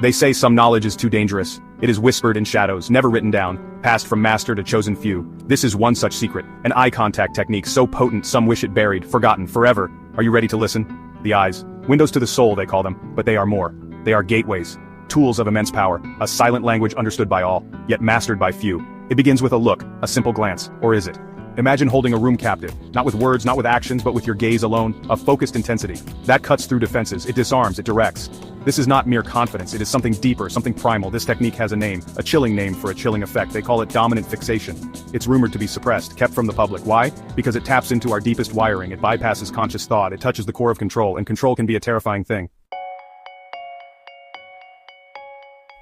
They say some knowledge is too dangerous. It is whispered in shadows, never written down, passed from master to chosen few. This is one such secret, an eye contact technique so potent some wish it buried, forgotten, forever. Are you ready to listen? The eyes. Windows to the soul, they call them, but they are more. They are gateways. Tools of immense power, a silent language understood by all, yet mastered by few. It begins with a look, a simple glance, or is it? Imagine holding a room captive, not with words, not with actions, but with your gaze alone, a focused intensity. That cuts through defenses, it disarms, it directs. This is not mere confidence, it is something deeper, something primal. This technique has a name, a chilling name for a chilling effect. They call it dominant fixation. It's rumored to be suppressed, kept from the public. Why? Because it taps into our deepest wiring, it bypasses conscious thought, it touches the core of control, and control can be a terrifying thing.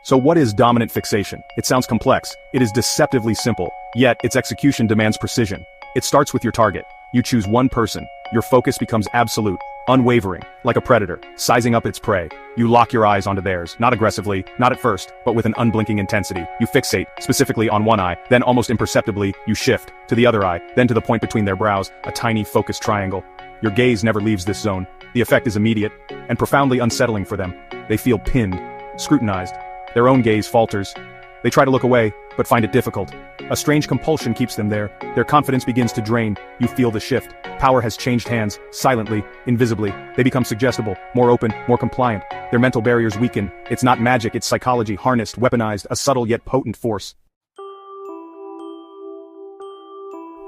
So what is dominant fixation? It sounds complex. It is deceptively simple, yet its execution demands precision. It starts with your target. You choose one person. Your focus becomes absolute, unwavering, like a predator, sizing up its prey. You lock your eyes onto theirs, not aggressively, not at first, but with an unblinking intensity. You fixate, specifically on one eye, then almost imperceptibly, you shift, to the other eye, then to the point between their brows, a tiny focused triangle. Your gaze never leaves this zone. The effect is immediate, and profoundly unsettling for them. They feel pinned, scrutinized. Their own gaze falters. They try to look away, but find it difficult. A strange compulsion keeps them there. Their confidence begins to drain. You feel the shift. Power has changed hands, silently, invisibly. They become suggestible, more open, more compliant. Their mental barriers weaken. It's not magic, it's psychology, harnessed, weaponized, a subtle yet potent force.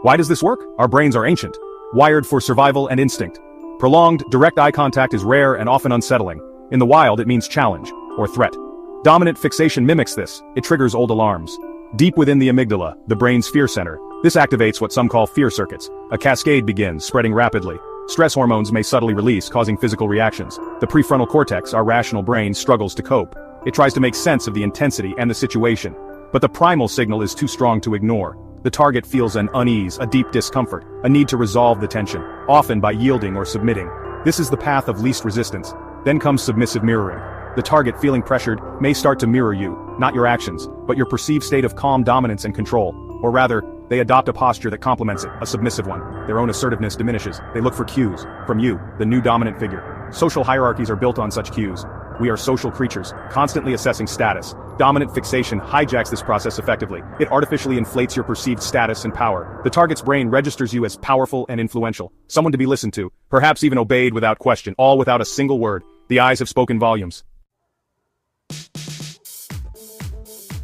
Why does this work? Our brains are ancient, wired for survival and instinct. Prolonged, direct eye contact is rare and often unsettling. In the wild, it means challenge, or threat. Dominant fixation mimics this. It triggers old alarms. Deep within the amygdala, the brain's fear center, this activates what some call fear circuits. A cascade begins, spreading rapidly. Stress hormones may subtly release, causing physical reactions. The prefrontal cortex, our rational brain, struggles to cope. It tries to make sense of the intensity and the situation. But the primal signal is too strong to ignore. The target feels an unease, a deep discomfort, a need to resolve the tension, often by yielding or submitting. This is the path of least resistance. Then comes submissive mirroring. The target, feeling pressured, may start to mirror you, not your actions, but your perceived state of calm dominance and control. Or rather, they adopt a posture that complements it, a submissive one. Their own assertiveness diminishes. They look for cues from you, the new dominant figure. Social hierarchies are built on such cues. We are social creatures, constantly assessing status. Dominant fixation hijacks this process effectively. It artificially inflates your perceived status and power. The target's brain registers you as powerful and influential, someone to be listened to, perhaps even obeyed without question, all without a single word. The eyes have spoken volumes.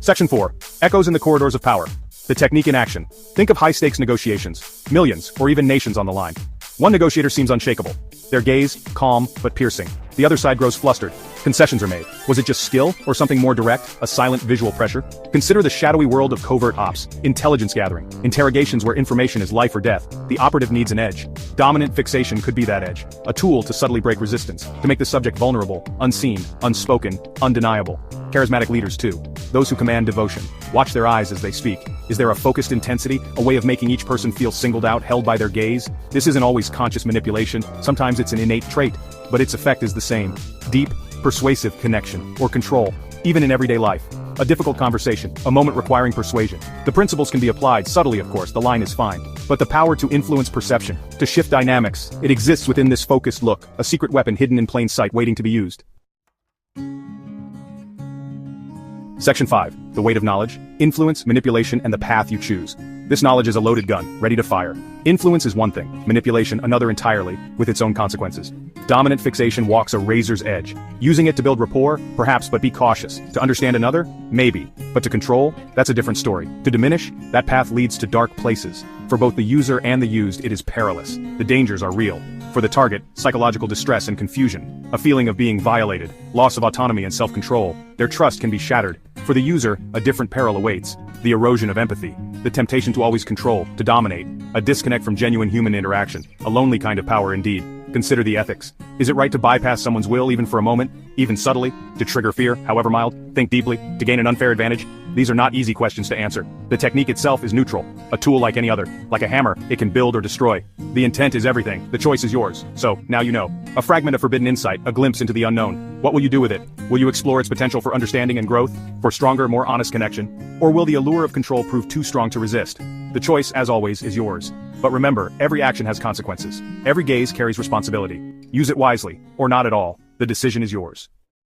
Section 4. Echoes in the corridors of power. The technique in action. Think of high-stakes negotiations. Millions, or even nations on the line. One negotiator seems unshakable. Their gaze, calm, but piercing. The other side grows flustered. Concessions are made. Was it just skill, or something more direct, a silent visual pressure? Consider the shadowy world of covert ops, intelligence gathering, interrogations where information is life or death. The operative needs an edge. Dominant fixation could be that edge. A tool to subtly break resistance, to make the subject vulnerable, unseen, unspoken, undeniable. Charismatic leaders too. Those who command devotion. Watch their eyes as they speak. Is there a focused intensity, a way of making each person feel singled out, held by their gaze? This isn't always conscious manipulation, sometimes it's an innate trait, but its effect is the same. Deep, persuasive connection, or control, even in everyday life. A difficult conversation, a moment requiring persuasion. The principles can be applied subtly, of course, the line is fine. But the power to influence perception, to shift dynamics, it exists within this focused look, a secret weapon hidden in plain sight waiting to be used. Section 5. The weight of knowledge, influence, manipulation, and the path you choose. This knowledge is a loaded gun, ready to fire. Influence is one thing, manipulation another entirely, with its own consequences. Dominant fixation walks a razor's edge. Using it to build rapport, perhaps, but be cautious. To understand another? Maybe. But to control? That's a different story. To diminish? That path leads to dark places. For both the user and the used, it is perilous. The dangers are real. For the target, psychological distress and confusion. A feeling of being violated, loss of autonomy and self-control. Their trust can be shattered. For the user, a different peril awaits. The erosion of empathy. The temptation to always control, to dominate. A disconnect from genuine human interaction. A lonely kind of power indeed. Consider the ethics. Is it right to bypass someone's will even for a moment? Even subtly? To trigger fear, however mild? Think deeply? To gain an unfair advantage? These are not easy questions to answer. The technique itself is neutral. A tool like any other. Like a hammer, it can build or destroy. The intent is everything. The choice is yours. So, now you know. A fragment of forbidden insight, a glimpse into the unknown. What will you do with it? Will you explore its potential for understanding and growth? For stronger, more honest connection? Or will the allure of control prove too strong to resist? The choice, as always, is yours. But remember, every action has consequences. Every gaze carries responsibility. Use it wisely, or not at all. The decision is yours.